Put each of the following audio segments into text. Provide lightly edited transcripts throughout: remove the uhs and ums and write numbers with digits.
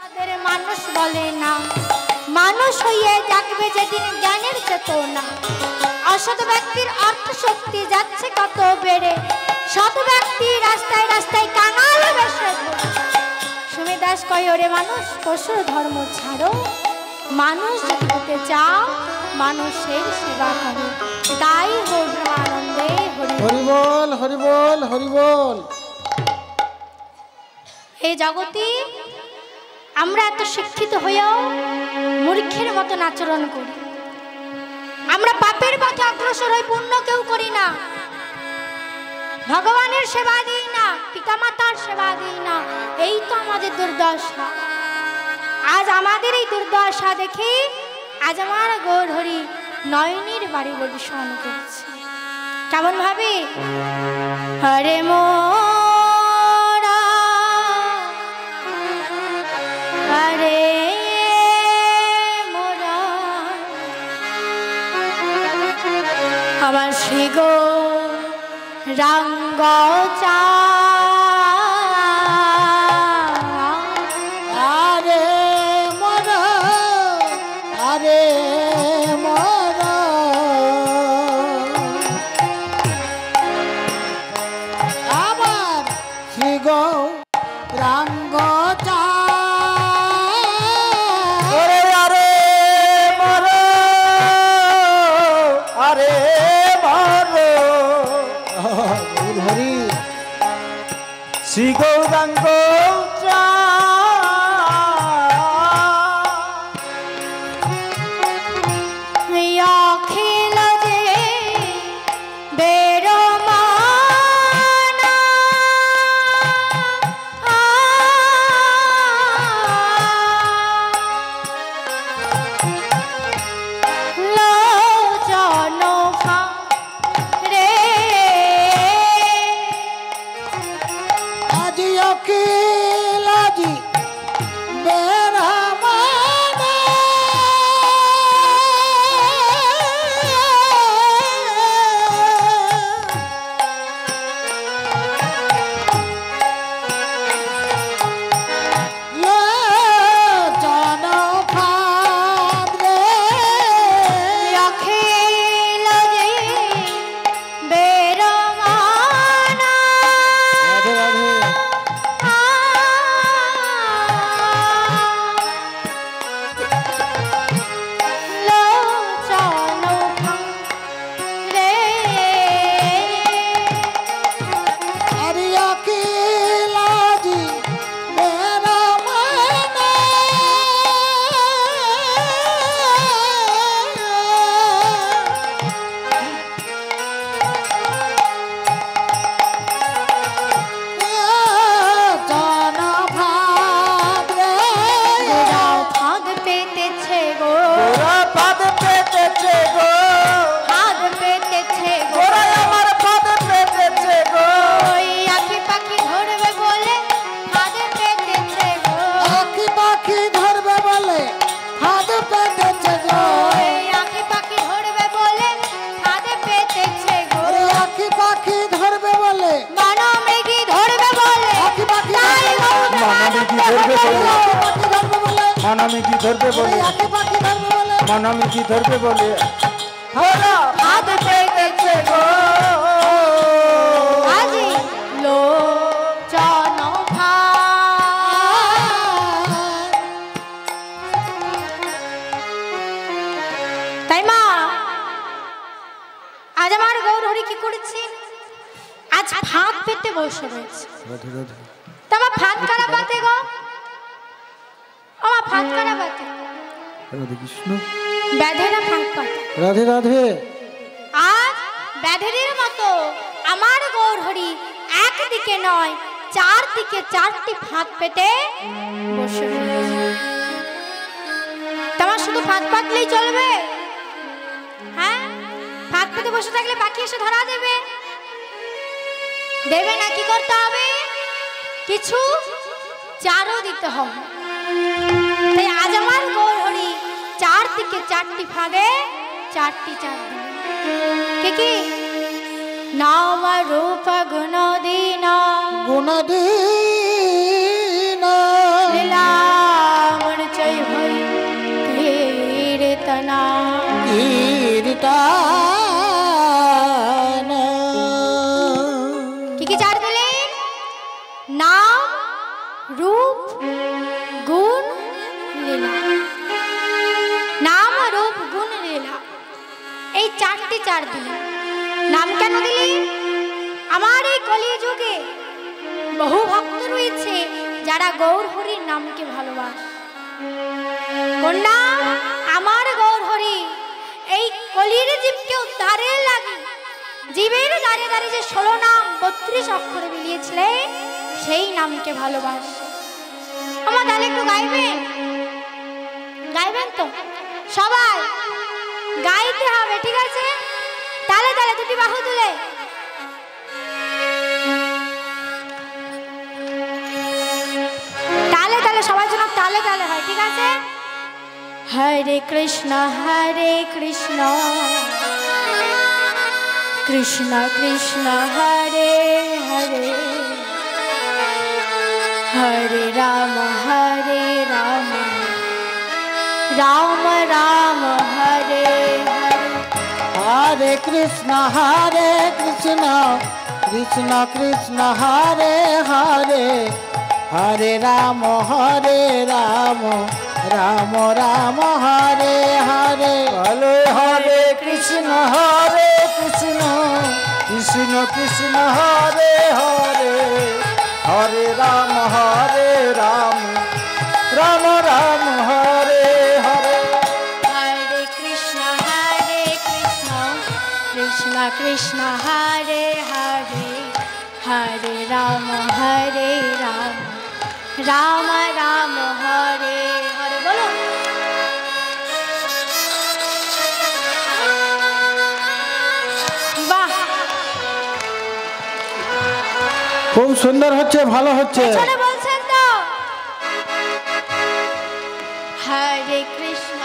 তাদের মানুষ বলে না, মানুষ হইয়ে জাগবে যেদিন জ্ঞানের চেতনা। অসৎ ব্যক্তির অর্থ শক্তি যাচ্ছে কত বেড়ে, সৎ ব্যক্তি রাস্তায় রাস্তায় কাঙাল বেশে। সুমি দাস কয়, ওরে মানুষ পশুর ধর্ম ছাড়ো, মানুষ যদি হতে চাও মানুষের সেবা করো। তাই হোক আনন্দে হরি বল, হরি বল, হরি বল। এই জগতে আমরা এত শিক্ষিত হয়েও মূর্খের মতন আচরণ করি। আমরা পাপের পথে অগ্রসর হই, পুণ্য কেউ করি না, ভগবানের সেবা দিই না, পিতামাতার সেবা দিই না। এই তো আমাদের দুর্দশা। আজ আমাদের এই দুর্দশা দেখি আজ আমার গৌরহরি নয়নীর বাড়ি বর্ষণ করছে। কেমন ভাবে? হরে মোরা, হরে মোরা, আমার শ্রী গৌরাঙ্গ চা। শ্রী গৌরাঙ্গ অখিল যে বেরো মানা, লোচন রে আজি অখিল আজি বেরা মানা, লোচন ফাদ্রে অখিল যে বেরো মানা। রাধে রাধে। লোচন রে আজি অখিল আজি বেরা মানা, লোচন ফাদ্রে গোড়াও ফাঁদ পেতেছে গো, গোরা পাদ পেতেছে গো, ফাঁদ পেতেছে গো। গোরা আমার পাদ পেতেছে গো, ওই আঁখি পাখি ধরবে বলে ফাঁদ পেতেছে গো, আঁখি পাখি ধরবে বলে ফাঁদ পেতেছে গো, ওই আঁখি পাখি ধরবে বলে ফাঁদ পেতেছে গো। ওরে আঁখি পাখি ধরবে বলে, বনমৃগী ধরবে বলে আঁখি পাখি তাই ধরবে বলে, মানামিকি ধরবে বলে, আঁখি পাখি ধরবে বলে, মানামিকি ধরবে বলে, ওরা ফাঁদ পেতেছে গো। আজি লোচন ফাঁদ। তাই মা আজ আমার গৌরহরি কি করেছে? আজ ফাঁদ পেতে বসে রয়েছে। তা আমার ফাঁদ কারা পাতে গো? আমার ফাঁদ কারা পাতে? রাধে কৃষ্ণ, ব্যাধেরা ফাঁদ পাতে। রাধে রাধে। আজ ব্যাধের মতো আমার গৌরহরি একদিকে নয় চারদিকে চারটি ফাঁদ পেতে বসে রয়েছে। তোমার শুধু ফাঁদ পাতলেই চলবে? হ্যাঁ, ফাঁদ পেতে বসে থাকলে পাখি এসে ধরা দেবে? দেবে না, কি করতে হবে? কিছু চারও দিতে হবে। তাই আজ আমার গৌরহরি চারদিকে চারটি ফাঁদে চারটি চার দিন। কে কি? নাম রূপ গুণদীন গুণদীন লীলা টান। কি কি চার দিলেন? নাম, রূপ, গুণ, লীলা। নাম, রূপ, গুণ, লীলা, এই চারটি চার দিলেন। নাম কেন দিলেন? আমার এই কলিযুগে বহু ভক্ত রয়েছে যারা গৌর হরির নামকে ভালোবাসে। কোন নাম? আমার গৌর হরি। এই কলির জীবকে উদ্ধারের লাগে জীবের দাঁড়ে দাঁড়িয়ে যে 16 নাম 32 অক্ষরে মিলিয়েছিলেন সেই নামকে ভালোবাসে। আমার তাহলে একটু গাইবেন? গাইবেন তো? সবাই গাইতে হবে, ঠিক আছে? তালে তালে দুটি বাহু তুলে তালে তালে সবার জন্য তালে তালে হয়, ঠিক আছে? হরে কৃষ্ণ কৃষ্ণ কৃষ্ণ হরে হরে, হরে রাম রাম রাম হরে হরে। হরে কৃষ্ণ কৃষ্ণ কৃষ্ণ হরে হরে, হরে রাম রাম রাম হরে হরে। হরে হরে কৃষ্ণ কৃষ্ণ কৃষ্ণ হরে হরে, হরে রাম রাম রাম হরে হরে। হরে কৃষ্ণ কৃষ্ণ কৃষ্ণ হরে হরে, হরে রাম রাম রাম হরে হরে। বলো বাহ, খুব সুন্দর হচ্ছে, ভালো হচ্ছে। পেছনে বলছেন তো? হরে কৃষ্ণ।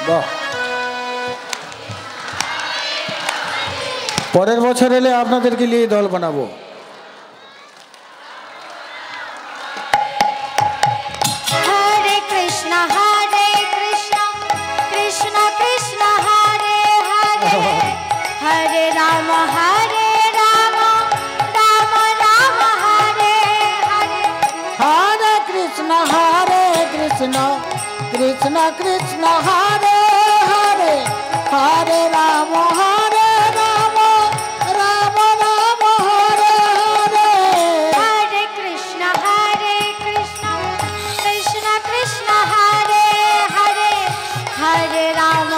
বাহ, পরের বছর এলে আপনাদেরকে নিয়ে দল বানাবো। হরে কৃষ্ণ কৃষ্ণ কৃষ্ণ হরে হরে, হরে রাম রাম রাম হরে হরে। হরে কৃষ্ণ কৃষ্ণ কৃষ্ণ হরে হরে, হরে রাম রাম রাম হরে হরে। হরে কৃষ্ণ কৃষ্ণ কৃষ্ণ হরে হরে, হরে রাম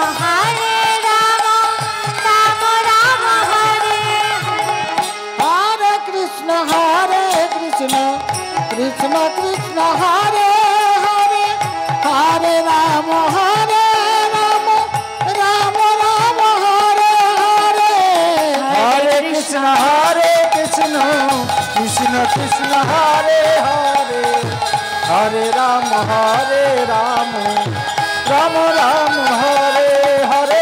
রাম রাম হরে হরে। হরে কৃষ্ণ কৃষ্ণ কৃষ্ণ হরে হরে, হরে রাম রাম রাম হরে হরে। হরে কৃষ্ণ কৃষ্ণ কৃষ্ণ হরে হরে, হরে রাম রাম রাম হরে হরে। হরে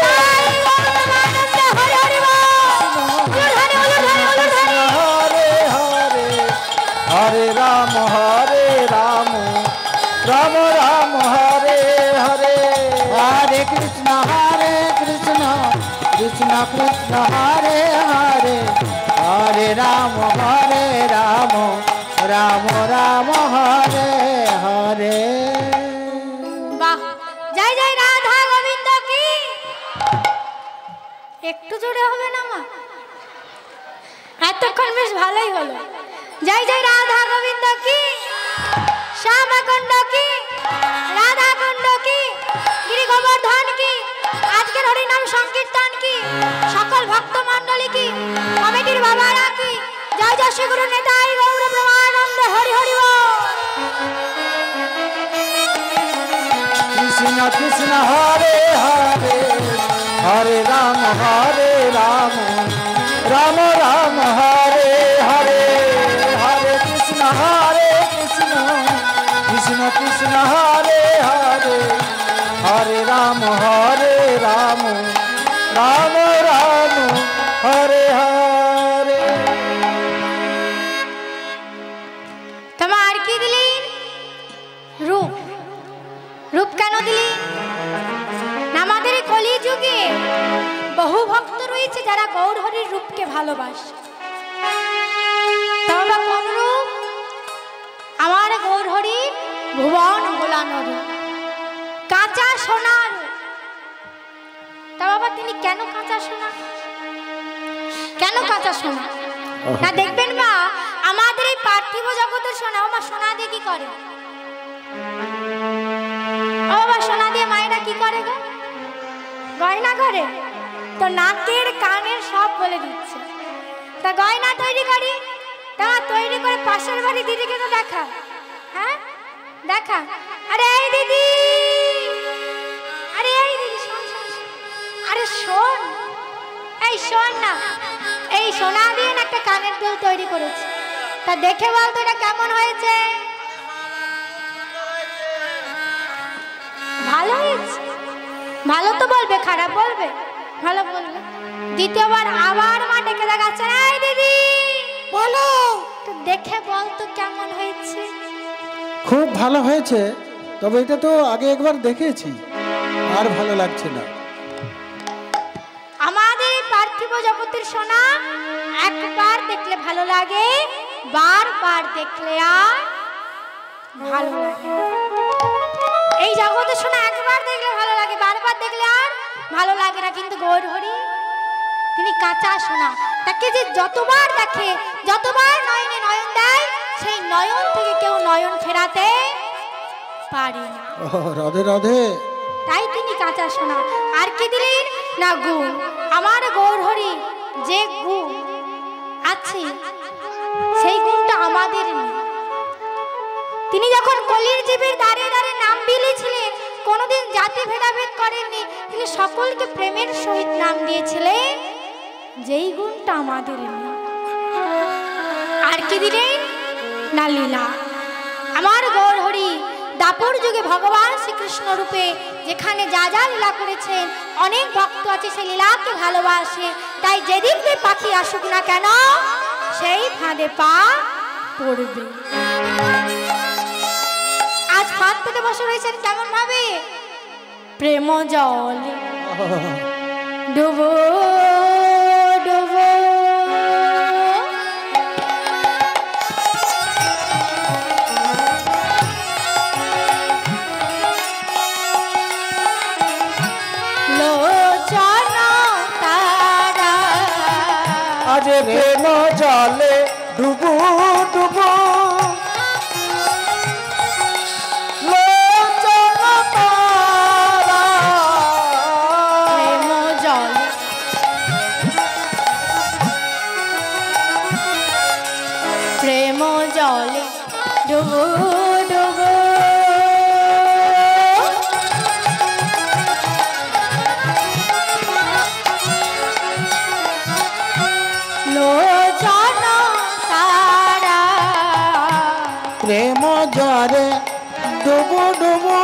হরে, হরে রাম রাম রাম হরে হরে। হরে কৃষ্ণ কৃষ্ণ কৃষ্ণ হরে হরে, হরে রাম রাম রাম হরে হরে। বাহ, জয় জয় রাধা গোবিন্দ কি। একটু জোরে হবে না মা? এতক্ষণ বেশ ভালোই হলো। জয় জয় রাধা গোবিন্দ কি, শ্যামাকুণ্ড কি, রাধা কুণ্ড কি, গিরি গোবর্ধন কি, আজকের হরিনাম সংকীর্তন কি, সকল ভক্ত মণ্ডলী কি, কমিটির বাবারা কি। জয় জয় শ্রী গুরু নেতাই গৌর প্রেমানন্দ হরি হরি বল। কৃষ্ণ কৃষ্ণ হরে হরে, হরে রাম রাম রাম হরে হরে। হরে কৃষ্ণ কৃষ্ণ কৃষ্ণ হরে হরে, হরে রাম রাম রাম হরে হরে। তোমার কি দিলেন? রূপ। রূপ কেন দিলেন? আমাদের কলিযুগে ভালোবাসে। তবে কোন রূপ? আমার গৌরহরির ভুবন ভোলানো রূপ, কাঁচা সোনার। তা বাবা তিনি কেন কাঁচা সোনা? কেন কাঁচা সোনা? না দেখবেন বা আমাদের এই পার্থিব জগতের সোনা, ও মা সোনা দিয়ে কি করে? ও বাবা সোনা দিয়ে মায়েরা কি করে গো? গয়না করে। তো নাকের কানের সব বলে দিচ্ছে। তা গয়না তৈরি করি, তা তৈরি করে পাশের বাড়ি দিদিকে তো দেখা। হ্যাঁ দেখা। আরে এই দিদি, আরে এই দিদি শোন শোন, আরে শোন, এই শোন না, এই সোনা দিয়ে একটা কানের দুল তৈরি করেছে। তা দেখে বলতো এটা কেমন হয়েছে? ভালো হয়েছে। ভালো তো বলবে, খারাপ বলবে? ভালো বলবে। দ্বিতীয়বার আবার মা ডেকে দেখাচ্ছে, এই দিদি বলো তো দেখে বলতো কেমন হয়েছে? খুব ভালো হয়েছে, তবে এটা তো আগে একবার দেখেছি, আর ভালো লাগছে না। আমাদের পার্থিব জগতের সোনা একবার দেখলে ভালো লাগে, বারবার দেখলে আর ভালো লাগে। এই জগতের সোনা একবার দেখলে ভালো লাগে, বারবার দেখলে আর ভালো লাগে না। কিন্তু গৌরহরি তিনি কাঁচা সোনা, তাকে যে যতবার দেখে, যতবার নয়নে নয়ন দেয়, সেই নয়ন থেকে কেউ নয়ন ফেরাতে পারে না। রাধে রাধে। তাই তিনি কাঁচা সোনা। আর কি দিলেন না গুণ। আমার গৌরহরি যে গুণ আছে সেই গুণটা আমাদের নেই। তিনি যখন কলির জীবের দ্বারে দ্বারে নাম বিলিয়েছিলেন, কোনোদিন জাতি ভেদাভেদ করেননি, তিনি সকলকে প্রেমের সহিত নাম দিয়েছিলেন, যেই গুণটা আমাদের নেই। আর কি দিলেন না লীলা। আমার গৌরহরি দাপর যুগে ভগবান শ্রীকৃষ্ণ রূপে যেখানে যা যা লীলা করেছেন, অনেক ভক্ত আছে সেই লীলাকে ভালোবাসে। তাই যেদিন যে পাখি আসুক না কেন, সেই ফাঁদে পা পড়বে। আজ ফাঁদ পেতে বসে রয়েছেন কেমন ভাবে? প্রেম জল ডুবো ডুবো, আজ প্রেম জলে ডুবু ডুবু, প্রেম জলে প্রেম জলে ডুবু ডুবু, প্রেম জলে ডুবু ডুবু,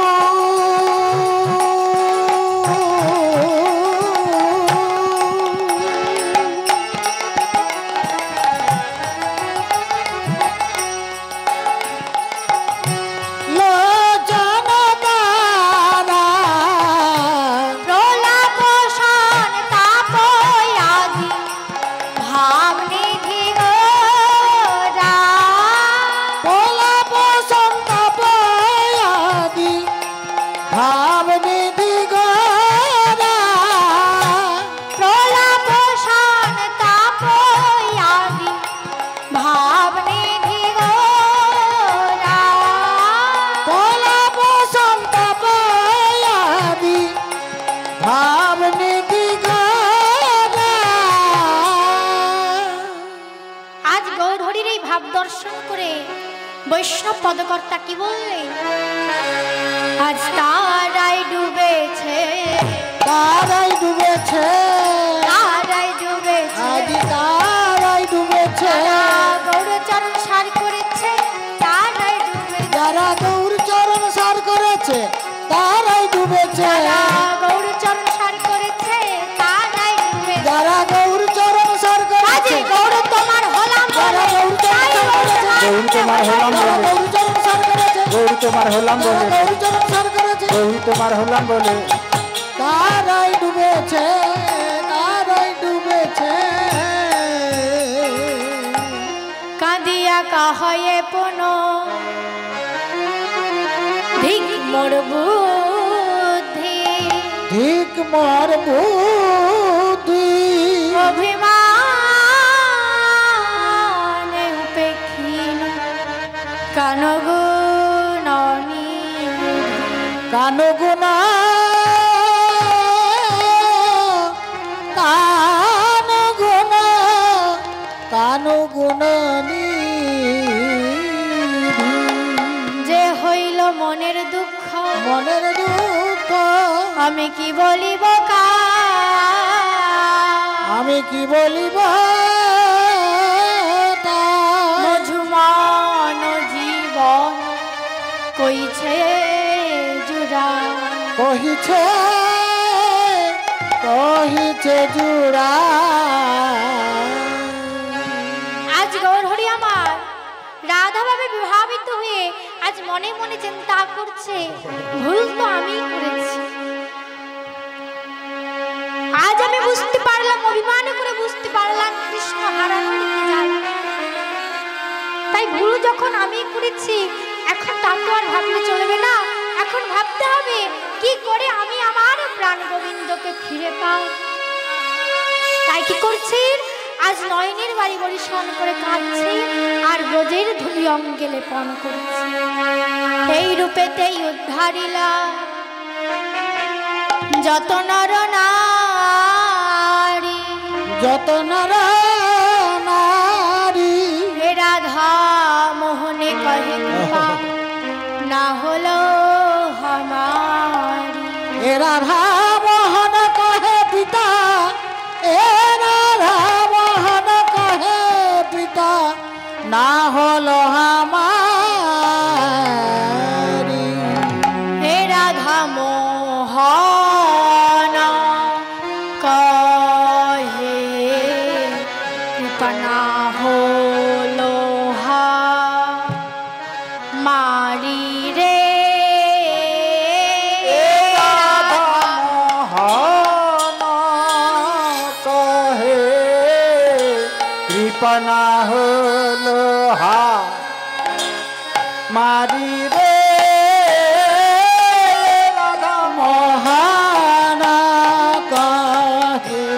বৈষ্ণব পদকর্তা কি বললেন? আজ তারাই ডুবেছে, তারাই ডুবেছে, তারাই ডুবেছে, আজ তারাই ডুবেছে, গৌরচরণ সার করেছে, তারাই ডুবেছে, যারা গৌরচরণ সার করেছে তারাই ডুবেছে, গৌরচরণ সার করেছে, তারাই ডুবেছে, যারা গৌরচরণ সার করেছে, গৌর তোমার হলাম, যারা গৌর তোমার হলাম বলে, গৌরচরণ সার করেছে, গৌর তোমার হলাম বলে, গৌরচরণ সার করেছে, গৌর তোমার হলাম বলে, তারাই ডুবেছে, তারাই ডুবেছে। দিয়া কাহায়ে পুন ধিক মোর বুদ্ধি ধিক মোর বুদ্ধি অভিমানে উপেক্ষীন কানগুণনি কানগুণ কানগুণ কানগুণ যে হইল মনের দুঃখ মনের দুঃখ আমি কি বলিব আমি কি বলিব মধুমান জীবন কইছে জুড়া কহিছে কহিছে জুড়া আজ গৌরহরি আমার রাধা ভাবে বিভাবিত হয়ে আজ মনে মনে চিন্তা করছে ভুল তো আমি করেছি। আজ আমি বুঝতে পারলাম, অভিমান করে বুঝতে পারলাম কৃষ্ণ হারানোর কি জ্বালা। তাই ভুল যখন আমি করেছি এখন তা তো আর ভাবলে চলবে না, এখন ভাবতে হবে কি করে আমি আমার প্রাণ গোবিন্দকে ফিরে পাই। তাই কি করছি, আজ নয়নের বাড়ি বরিশন করে কাঁদছি আর ব্রজের ধুলি অঙ্গে লেপন করছি। এই রূপেতেই উদ্ধারিলা যত নর নারী যত নর নারী হে রাধা মোহনে কহে কৃপা না হলো হমারি। এ রাধা মোহন কহে পিতা এ রাধা মোহন কহে পিতা না হলো আমারি। হে রাধা মোহন কহে কৃপা না হলো মারি রে। কৃপনা হলো হা মারি রে রাধা মোহনা কহে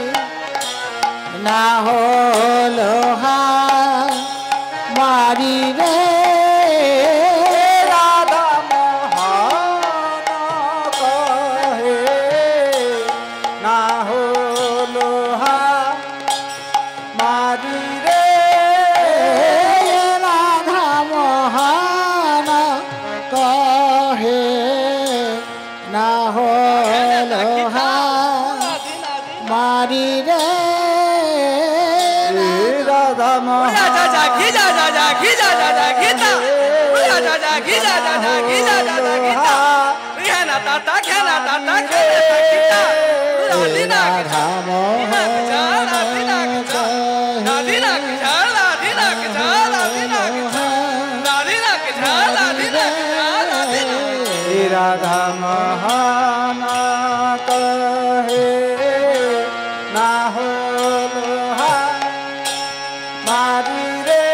না হলো হা মারি রে রাধা মোহনা কহে না হলো হা মারি রে রাধা মোহন কহে না হলো মারি রে রাধা রাধা মোহন কহে না হলো মারি রে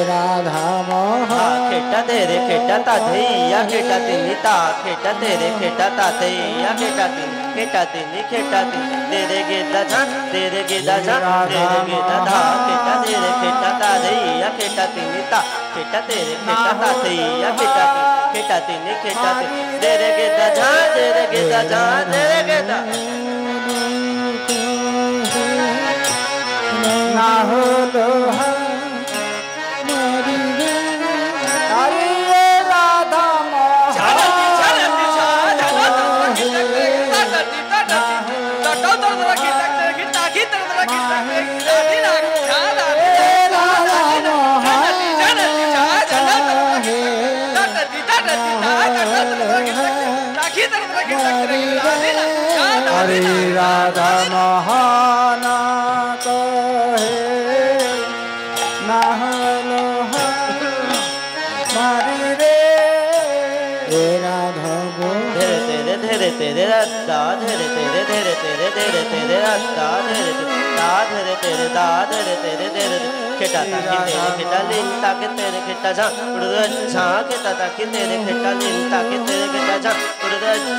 রাধা মোহন खेटा तेरे खेटा ताधैया खेटा तिनी ता खेटा तेरे खेटा ताधैया खेटा तिनी खेटा तिनी तेरे गेदा झा तेरे गेदा झा तेरे गेदा धा खेटा तेरे खेटा ताधैया खेटा तिनी ता खेटा तेरे खेटा ताधैया खेटा तिनी तेरे गेदा झा तेरे गेदा झा तेरे गेदा ना हलो हरे राधा मोहन कहे ना हलो मारी रे राधा धीरे तेरे तेरे रद्दा धीरे तेरे धीरे तेरे धीरे तेरे रद्दा धीरे दा धीरे तेरे दा धीरे तेरे धीरे खेटा ता कि तेरे खेटा लीन ताके तेरे खेटा झा झा खेटा ता कि तेरे खेटा लीन ताके तेरे खेटा झा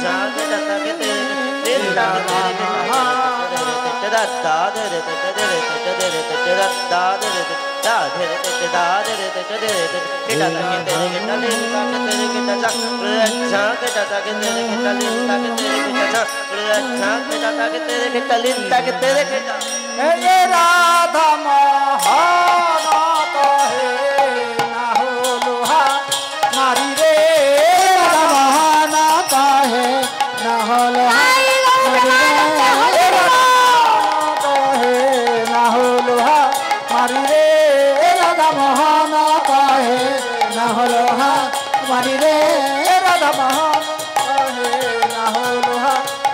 झा खेटा ता कि तेरे लीन ताके तेरे खेटा दा दा दे रे दे रे दे रे दा दा दे रे दा दे रे दा दे रे दे रे खेटा ता कि तेरे खेटा लीन ताके तेरे खेटा झा झा खेटा ता कि तेरे खेटा लीन ताके तेरे खेटा झा झा खेटा ता कि तेरे खेटा लीन ताके तेरे खेटा ये राधा महाना कहे ना हो लोहा मारी रे राधा महाना कहे ना हो लोहा कहे ना हो लोहा मारी रे राधा महाना कहे ना हो लोहा मारी रे राधा महाना कहे ना हो लोहा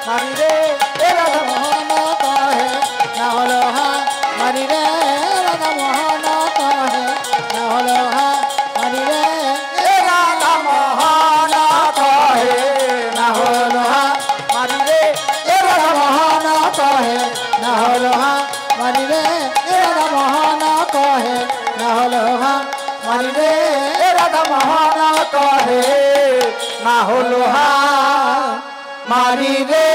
मारी रे राधा महाना कहे ना हो लोहा मारी रे राधा महाना कहे ना हो लोहा मारी रे राधा महाना कहे ना हो लोहा मारी रे राधा महाना कहे ना हो लोहा मारी रे राधा महाना कहे ना हो लोहा मारी रे राधा महाना कहे ना हो लोहा मारी रे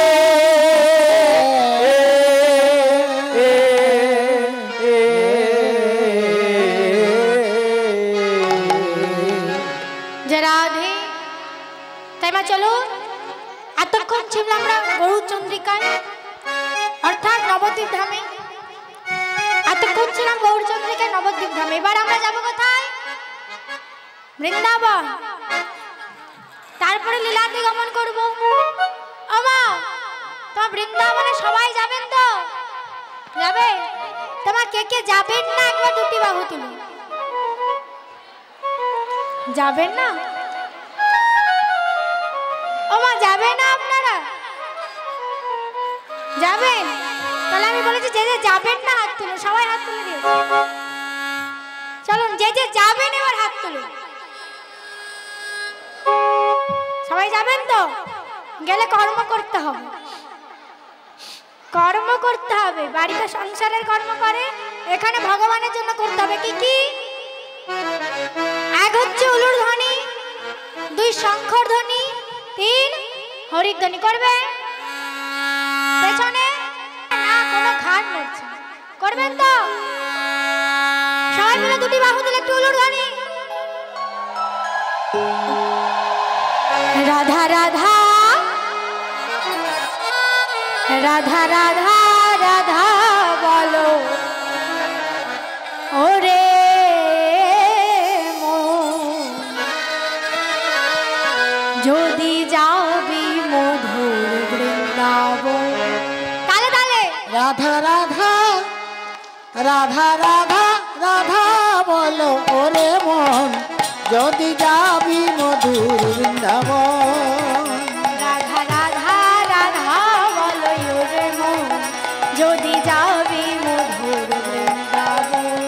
রাধে তাই মা চলো এতক্ষণ ছিলাম আমরা গৌরচন্দ্রিকায় অর্থাৎ নবদ্বীপ ধামে এতক্ষণ ছিলাম গৌরচন্দ্রিকায় নবদ্বীপ ধামে এবার আমরা যাবো কোথায় বৃন্দাবন তারপরে লীলাতে গমন করবো ও মা তোমার বৃন্দাবনে সবাই যাবেন তো যাবে তোমার কে কে যাবেন না একবার দুটি বাহু তুলুন যাবেন না ও মা যাবে না আপনারা যাবেন তাহলে আমি বলেছি যে যে যাবেন না হাত তুলুন সবাই হাত তুলে দিন চলুন যে যে যাবেন এবার হাত তুলুন সবাই যাবেন তো গেলে কর্ম করতে হবে কর্ম করতে হবে বাড়িতে সংসারের কর্ম করে এখানে ভগবানের জন্য করতে হবে কি কি এক হচ্ছে উলুর ধ্বনি দুই শঙ্খর ধ্বনি তিন হরির ধ্বনি করবে পেছনে না কোনো ঘাট নড়ছে করবেন তো সবাই মিলে দুটি বাহু দিলে একটু উলুর ধ্বনি রাধা রাধা রাধা রাধা রাধা বলো ওরে যদি যাবি মধুর বৃন্দাবন তালে তালে রাধা রাধা রাধা রাধা রাধা বলো ওরে মন যদি যাবি মধুর বৃন্দাবন রাধা রাধা রাধা বলো ওরে মন যদি যাবি মধুর বৃন্দাবন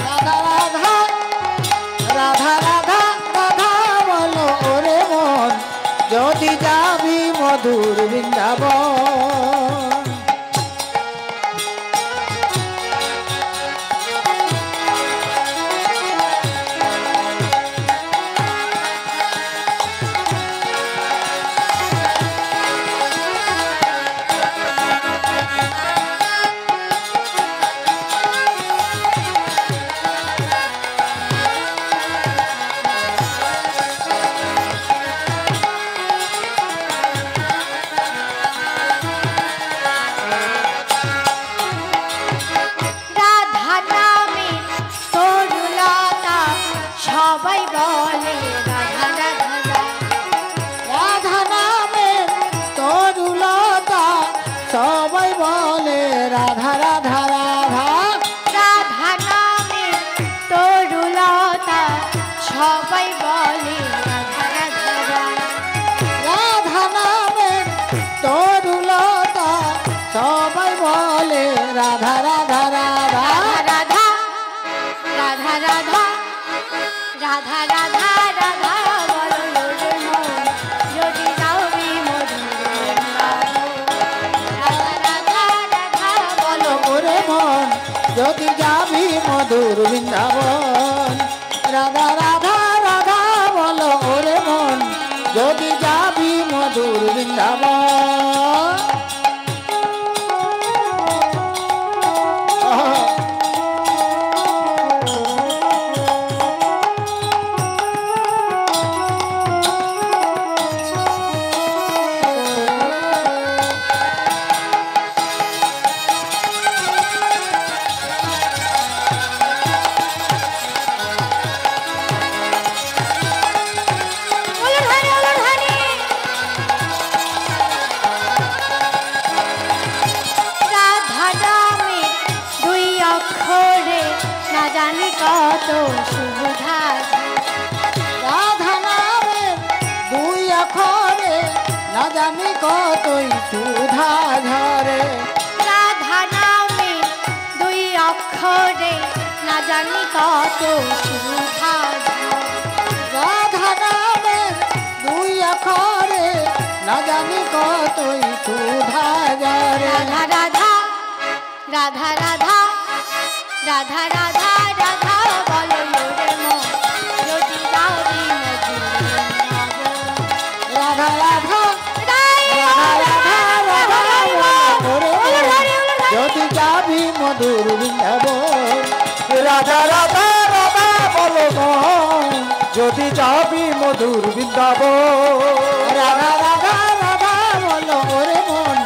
রাধা রাধা রাধা রাধা রাধা বলো ওরে মন যদি যাবি মধুর বৃন্দাবন রাধা নামে তরুলতা সবাই বলে রাধা রাধা রাধা নামে তরুলতা সবাই বলে রাধা রাধা রাধা রাধা নামে তরুলতা সবাই বলে রাধা রাধা রাধা নামে তরুলতা সবাই বলে রাধা রাধা রাধা রাধা রাধা রাধা রাধা রাধা রাধা বলো ওরে মন যদি যাবি মধুর বৃন্দাবন রাধা রাধা রাধা বলো ওরে মন যদি যাবি মধুর বৃন্দাবন রাধা রাধা রাধা বলো ওরে মন যদি যাবি মধুর বৃন্দাবন কত সুবিধা রাধা নামে দুই অক্ষরে না জানি কতই সুধা ঝরে রাধা নামে দুই অক্ষরে না জানি কত সুবিধা রাধা নামে দুই অক্ষরে না জানি কতই সুধা ঝরে রাধা রাধা রাধা রাধা রাধা রাধা রাধা বলো ওরে মন যদি যাবি রাধা রাধা রাধা রাধা যদি যাবি মধুর বৃন্দাবন রাধা রাধা রাধা বলো মন যদি যাবি মধুর বৃন্দাবন রাধা রাধা রাধা বলো ওরে মন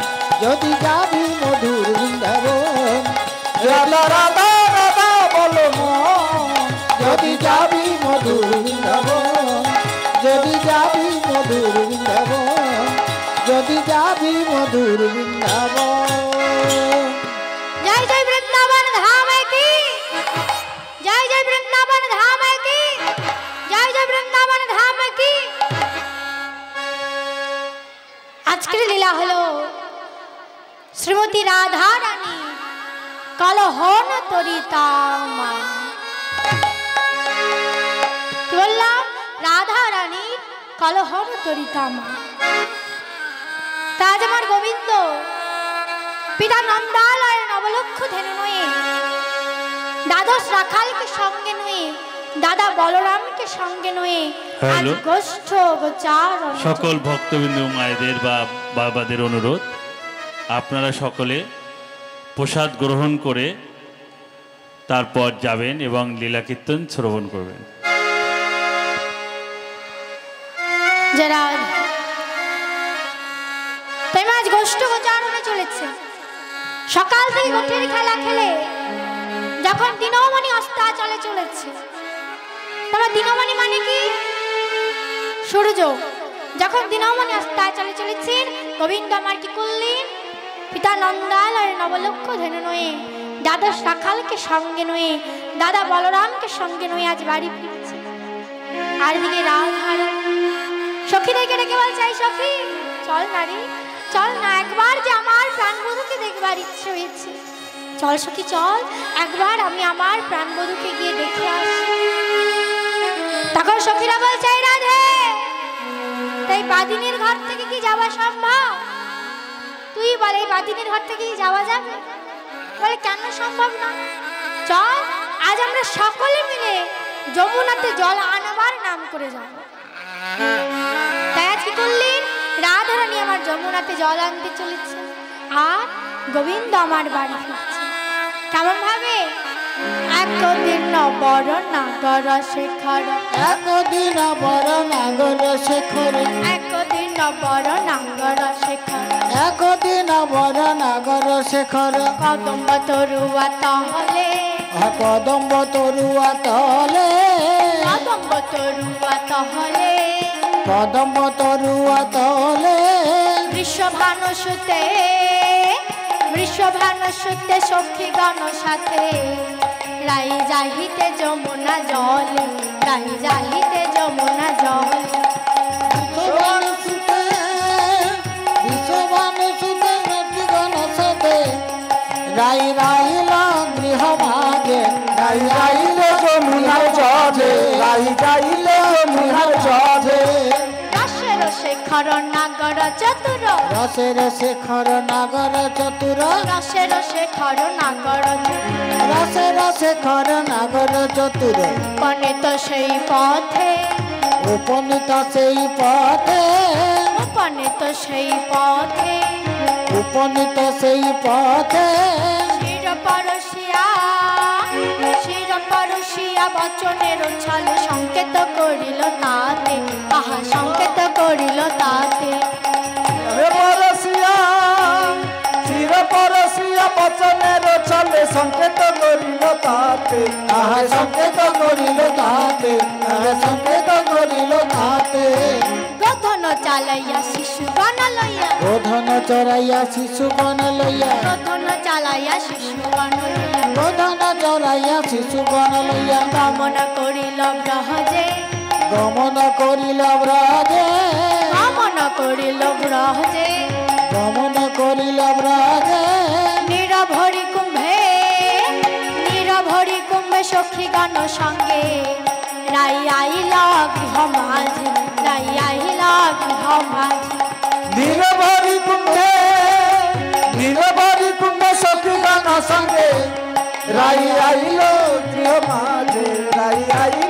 যদি যাবি মধুর বৃন্দাবন রাধা রাধা রাধা বলো মন যদি যাবি মধুর বৃন্দাবন যদি যাবি মধুর বৃন্দাবন যদি যাবি মধুর বৃন্দাবন जय जय वृंदावन धाम की जय जय वृंदावन धाम की जय जय वृंदावन धाम की আজকের লীলা হলো শ্রীমতী রাধা রানী কলহন তরিতামা কি বললাম রাধা রানী কলহন তরিতামা তাজ আমার গোবিন্দ পিতা নন্দালয় নবলক্ষ ধেনু নয়ে দ্বাদশ রাখালকে সঙ্গে নয়ে দাদা বলরামকে সঙ্গে নয়ে আজ গোষ্ঠ গোচার সকল ভক্তবৃন্দ মায়েদের বা বাবাদের অনুরোধ আপনারা সকলে প্রসাদ গ্রহণ করে তারপর যাবেন এবং লীলা কীর্তন শ্রবণ করবেন। যারা তাই আজ গোষ্ঠ গোচারণে চলেছে সকাল থেকে গোটের খেলা খেলে যখন দিনমণি অস্তাচলে চলেছে তবে দিনমণি মানে কি সূর্য যখন দিনমণি অস্তাচলে চলেছেন গোবিন্দ আমার কি করলেন পিতা নন্দালয় নবলক্ষ ধেনু নয়ে দ্বাদশ রাখালকে সঙ্গে নয়ে দাদা বলরামকে সঙ্গে নয়ে আজ বাড়ি ফিরছে আর দিকে রাধা সখী দেখে ডেকে বলছে এই সখী চল নারী চল না একবার যে আমার প্রাণবধূকে দেখবার ইচ্ছে হয়েছে চল সখী চল একবার আমি আমার প্রাণবধূকে গিয়ে দেখে আসি তখন সখীরা বলছে এই রাধে তাই বাদিনীর ঘর থেকে কি যাওয়া সম্ভব তুই বলে এই বাদিনীর ঘর থেকে কি যাওয়া যাবে বলে কেন সম্ভব না চল আজ আমরা সকলে মিলে যমুনাতে জল আনবার নাম করে যাব তাই আজ কি করলেন রাধারানী আমার যমুনাতে জল আনতে চলেছে আর গোবিন্দ আমার বাড়ি ফিরছে কেমন ভাবে একদিন বড় নাগর শেখর একদিন বড় নাগর শেখর একদিন বড় নাগর শেখর একদিন বড় নাগর শেখর কদম্ব তরুয়া তহলে কদম্ব তরুয়া তলে কদম্ব তরুয়া তহলে কদম্ব তরুয়া তলে বৃষভানুসুতে বৃষভানুসুতে সখীগণ সাথে রাই যাহিতে যমুনা জল রাই যাহিতে যমুনা জল রাই রাইল গৃহ ভাগে রাই রাইল যমুনার জলে রাই রাইল যমুনার জলে রসের শেখর নাগর চতুর রসের শেখর নাগর চতুর রসের শেখর নাগর রসের শেখর নাগর চতুর উপনীত সেই পথে উপনীত সেই পথে উপনীত সেই পথে উপনীত সেই পথে শির পরশিয়া বচনের ছল সংকেত করিল তাতে আহা সংকেত করিল তাতে পরশিয়া শির পরশিয়া বচনের ছলে সংকেত করিল তাতে আহা সংকেত করিল তাতে আহা সংকেত করিল তাতে গোধন চালাইয়া শিশুগণ লইয়া গোধন চড়াইয়া শিশুগণ লইয়া গোধন চালাইয়া শিশুগণ লইয়া গোধন চড়াইয়া শিশুগণ লইয়া গমন করিল ব্রহজে গমন করিল ব্রজে গমন করিল ব্রহজে গমন করিল ব্রজে নিরভরি কুম্ভে সখীগণ সঙ্গে রাই আইল গৃহ মাঝি রাই আইল গৃহ মাঝি নীলভরি কুম্ভে সখীগণ সঙ্গে রাই আইল গৃহ মাঝে রাই আইল